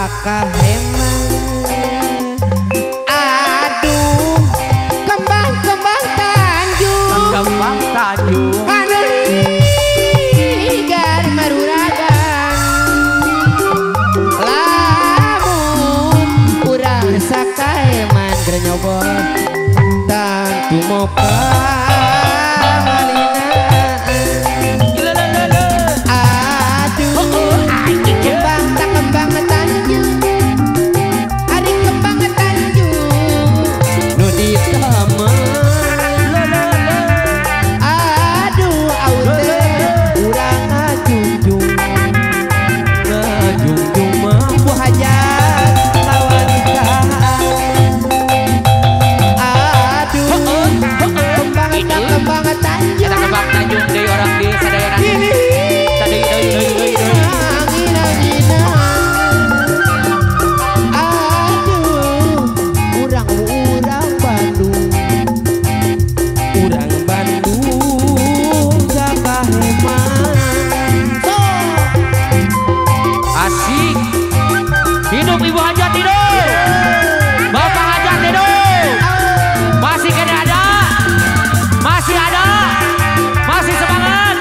Sakaheman. Aduh, kembang-kembang Tanjung, kembang Tanjung, anu ligar maruragan. Lamun urang Sakaheman keur nyobot tantu moka. Hidup Ibu Hajat hidup, Bapak Hajat hidup, masih kena ada, masih ada, masih semangat,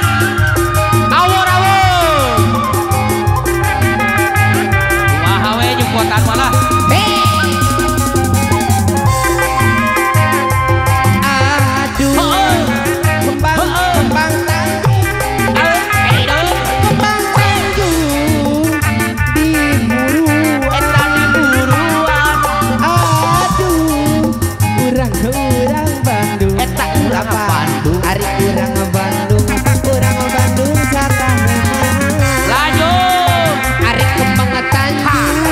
awur-awur, mahawe jempotan malah. Aduh, kembang Tanjung, kembang Tanjung diburu. Urang Bandung, eta urang Bandung, ari urang Bandung, urang Bandung Sakaheman. lanjut, ari kembang Tanjung,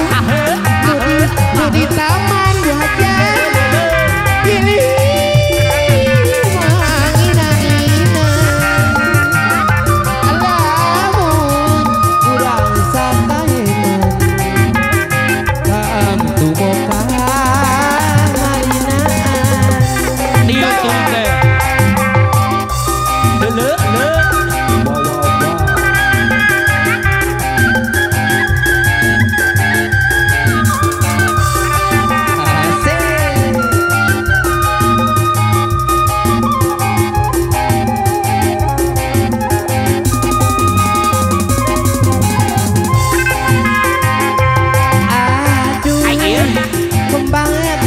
nu di taman Hajar, pilih mangina-ina. Lamun urang Sakaheman, kamtu moka.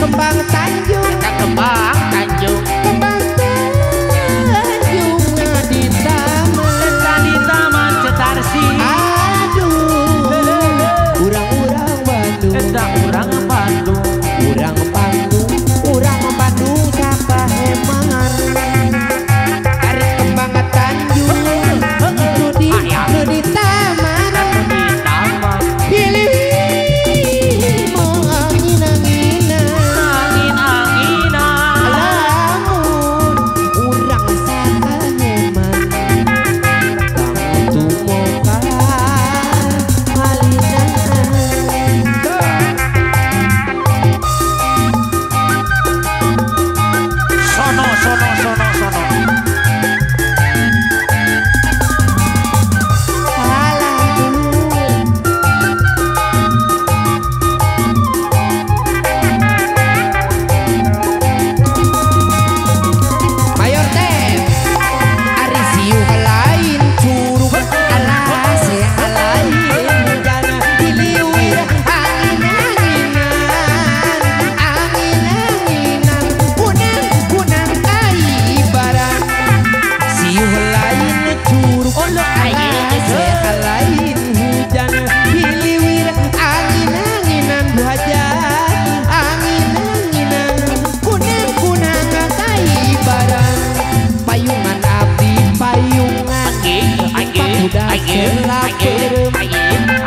Kembang Tanjung, kembang Tanjung, kembang Tanjung di taman cetarsi. Aduh, urang Bandung, eta urang Bandung, urang Bandung, urang Bandung Sakaheman. Ari kembang Tanjung, nu di taman, pilih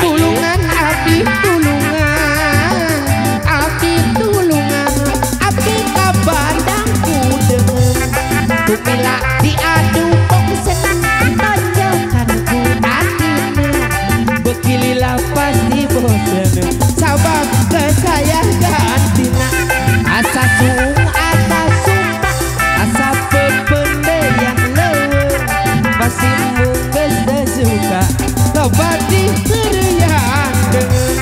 tulungan abdi tulungan abdi ka bandang kudeung tumila diadu kok senang tanjakan ku atina bekilila pasti bosen sabab ke saya gantina asa suung asa sumpah asa pependean leuweung pasti munggeus suka Badi serian dengan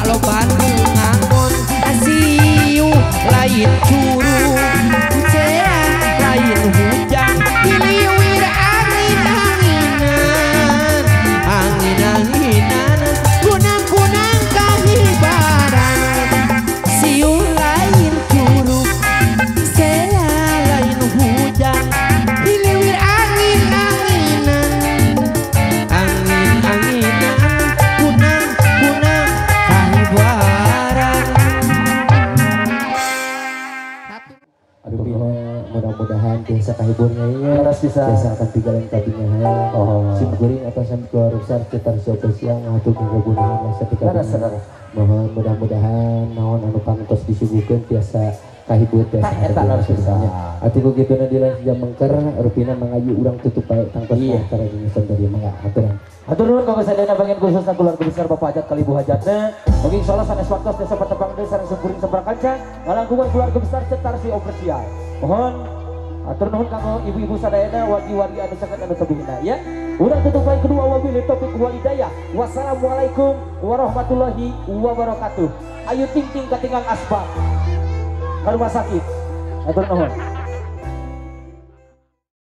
lo Bandung ngangon asiu lain curug sea lain hujan diliwir angin-anginan angin-anginan kunang-kunang kahibaran siu lain curug sea lain hujan diliwir angin-anginan angin-anginan kunang-kunang kahibaran. Aduh Bina, mudah-mudahan biasa kahiburnya ya harus bisa akan tinggalin kabinya sim guring atau sim keluar besar cetar sobat siang atau kegunahan masa tiga mohon mudah-mudahan naon anu pantos disuguhkeun biasa kahibur biasa harus bisa atuh begitu na di lain jam mengker rupina mangayu urang tutup bae tangtos antara ini sendiri mangga aturan atur nuhun kanggo sadayana bagian khususna keluarga besar Bapak Hajat kali Ibu Hajatna mugi insyaallah sanes waktos desa Patepang desa sareng sumpuring seberang kanca ngalangkungan keluarga besar Cetarsi Official mohon atur nuhun kanggo ibu-ibu sadayana wargi-wargi anu sangat anu tebihna ya urang tutup bae kedua wabillahi taufiq wal hidayah wassalamualaikum warahmatullahi wabarakatuh ayu ting ting katingang asbak rumah sakit atur nuhun.